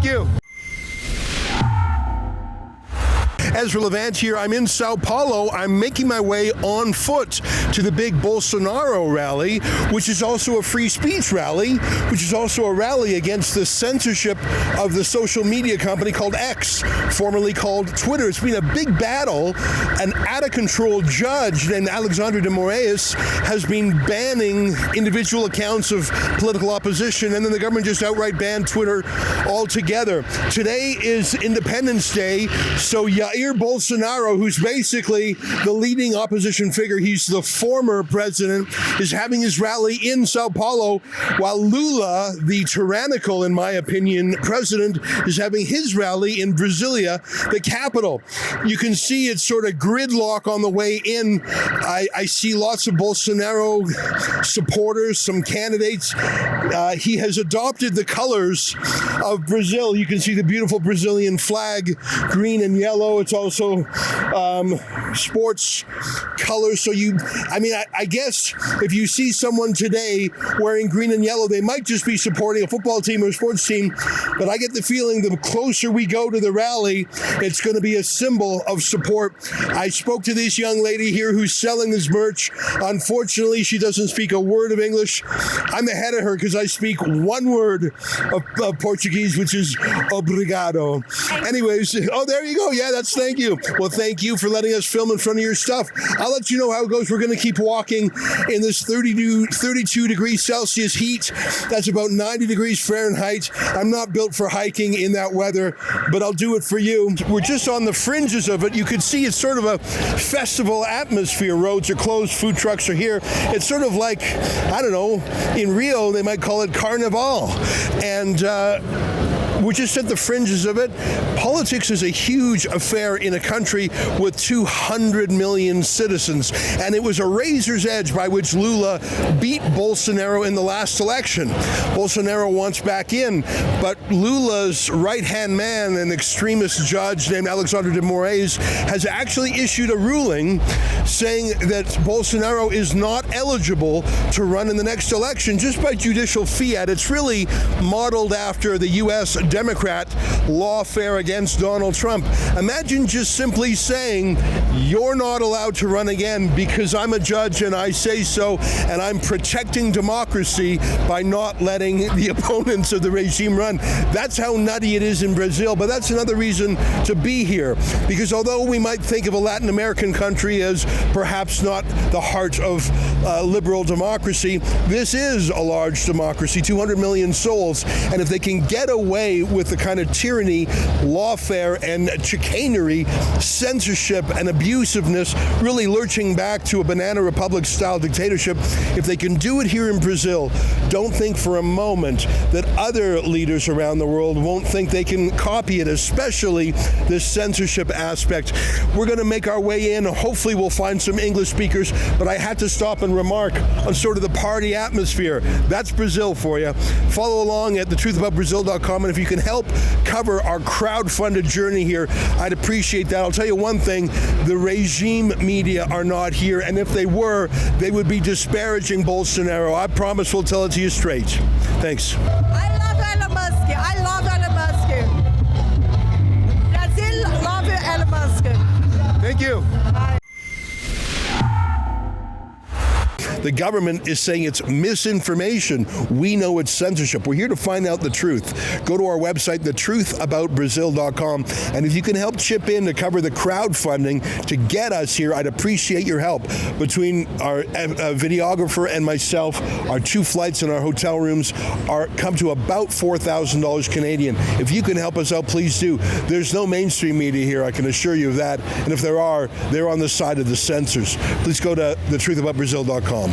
Thank you. Ezra Levant here. I'm in Sao Paulo. I'm making my way on foot to the big Bolsonaro rally, which is also a free speech rally, which is also a rally against the censorship of the social media company called X, formerly called Twitter. It's been a big battle. An out-of-control judge named Alexandre de Moraes has been banning individual accounts of political opposition, and then the government just outright banned Twitter altogether. Today is Independence Day, so Jair Bolsonaro, who's basically the leading opposition figure, he's the former president, is having his rally in Sao Paulo, while Lula, the tyrannical, in my opinion, president, is having his rally in Brasilia, the capital. You can see it's sort of gridlock on the way in. I see lots of Bolsonaro supporters, some candidates. He has adopted the colors of Brazil. You can see the beautiful Brazilian flag, green and yellow. It's also sports colors. So I guess if you see someone today wearing green and yellow, they might just be supporting a football team or a sports team. But I get the feeling the closer we go to the rally, it's going to be a symbol of support. I spoke to this young lady here who's selling this merch. Unfortunately, she doesn't speak a word of English. I'm ahead of her because I speak one word of Portuguese, which is obrigado. Anyways, there you go. Yeah, that's thank you. Well, thank you for letting us film in front of your stuff. I'll let you know how it goes. We're going to keep walking in this 32 degrees Celsius heat. That's about 90 degrees Fahrenheit. I'm not built for hiking in that weather, but I'll do it for you. We're just on the fringes of it. You can see it's sort of a festival atmosphere. Roads are closed. Food trucks are here. It's sort of like, I don't know, in Rio, they might call it Carnival. And we're just at the fringes of it. Politics is a huge affair in a country with 200 million citizens, and it was a razor's edge by which Lula beat Bolsonaro in the last election. Bolsonaro wants back in, but Lula's right-hand man, an extremist judge named Alexandre de Moraes, has actually issued a ruling saying that Bolsonaro is not eligible to run in the next election just by judicial fiat. It's really modeled after the U.S. Democrat lawfare against Donald Trump. Imagine just simply saying, you're not allowed to run again because I'm a judge and I say so, and I'm protecting democracy by not letting the opponents of the regime run. That's how nutty it is in Brazil, but that's another reason to be here, because although we might think of a Latin American country as perhaps not the heart of liberal democracy, this is a large democracy, 200 million souls, and if they can get away with the kind of tyranny, lawfare, and chicanery, censorship, and abusiveness, really lurching back to a banana republic-style dictatorship, if they can do it here in Brazil, don't think for a moment that other leaders around the world won't think they can copy it, especially this censorship aspect. We're going to make our way in. Hopefully we'll find some English speakers, but I had to stop and remark on sort of the party atmosphere. That's Brazil for you. Follow along at thetruthaboutbrazil.com, and if you can help cover our crowd-funded journey here, I'd appreciate that. I'll tell you one thing, the regime media are not here, and if they were, they would be disparaging Bolsonaro. I promise we'll tell it to you straight. Thanks. I love Elon Musk. I love Elon Musk. Brazil love Elon Musk. Thank you. Bye. The government is saying it's misinformation. We know it's censorship. We're here to find out the truth. Go to our website, thetruthaboutbrazil.com, and if you can help chip in to cover the crowdfunding to get us here, I'd appreciate your help. Between our videographer and myself, our 2 flights and our hotel rooms come to about $4,000 Canadian. If you can help us out, please do. There's no mainstream media here, I can assure you of that. And if there are, they're on the side of the censors. Please go to thetruthaboutbrazil.com.